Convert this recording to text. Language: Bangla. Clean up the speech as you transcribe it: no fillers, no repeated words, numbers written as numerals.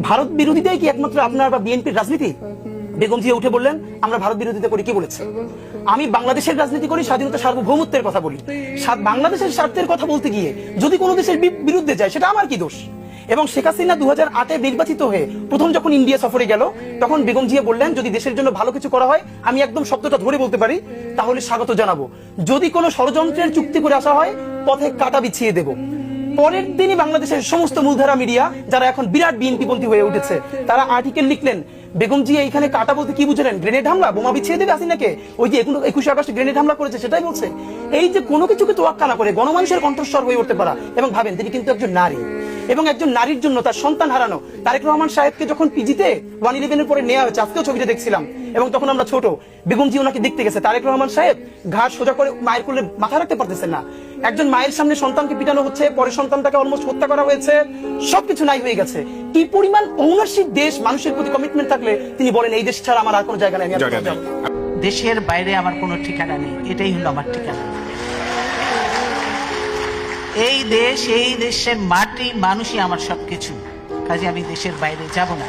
ভারত বিরোধিতাই কি একমাত্র আপনার বা বিএনপির রাজনীতি? বেগম জিয়া উঠে বললেন আমরা ভারত বিরোধিতা করি, কি বলেছে? আমি বাংলাদেশের রাজনীতি করি, স্বাধীনতা সার্বভৌমত্বের কথা বলি। বাংলাদেশের স্বার্থের কথা বলতে গিয়ে যদি কোনো দেশের বিরুদ্ধে যায় সেটা আমার কি দোষ? এবং শেখ হাসিনা 2008-এ নির্বাচিত হয়ে প্রথম যখন ইন্ডিয়া সফরে গেল তখন বেগম জিয়া বললেন যদি দেশের জন্য ভালো কিছু করা হয়, আমি একদম শব্দটা ধরে বলতে পারি, তাহলে স্বাগত জানাবো। যদি কোনো ষড়যন্ত্রের চুক্তি করে আসা হয় পথে কাঁটা বিছিয়ে দেব। পরের দিনই বাংলাদেশের সমস্ত মূলধারা মিডিয়া যারা এখন বিরাট বিএনপিপন্থী হয়ে উঠেছে তারা আর্টিকেল লিখলেন বেগম জিয়া এখানে কাটা বলতে কি বুঝলেন? গ্রেনেড হামলা, বোমা বিছিয়ে দেবে হাসিনাকে, ওই যে 21শে আগস্টে গ্রেনেড হামলা করেছে সেটাই বলছে। এই যে কোনো কিছুকে তোয়াক্কা না করে গণমানুষের কণ্ঠস্বর হয়ে উঠতে পারা, এবং ভাবেন তিনি কিন্তু একজন নারী, এবং একজন নারীর জন্য তার সন্তান হারানো। তারেক রহমান সাহেবকে যখন পিজিতে 111-এর পরে নেওয়া হয়েছে, আজকেও ছবিটা দেখছিলাম, এবং তখন আমরা ছোট, বেগম জি ওনাকে দেখতে গেছে, তারেক রহমান সাহেব ঘাট সোজা করে মায়ের কোলে মাথা রাখতে পারতেছেন না। একজন মায়ের সামনে সন্তানকে পিটানো হচ্ছে, পরে সন্তানটাকে অলমোস্ট হত্যা করা হয়েছে, সবকিছু নাই হয়ে গেছে। কি পরিমাণ ঔনারশিপ দেশ, মানুষের প্রতি কমিটমেন্ট থাকলে তিনি বলেন এই দেশ ছাড়া আমার আর কোনো জায়গা নেই, দেশের বাইরে আমার কোনো ঠিকানা নেই, এটাই হলো আমার ঠিকানা। এই দেশ, এই দেশের মাটি, মানুষই আমার সবকিছু, কাজে আমি দেশের বাইরে যাব না।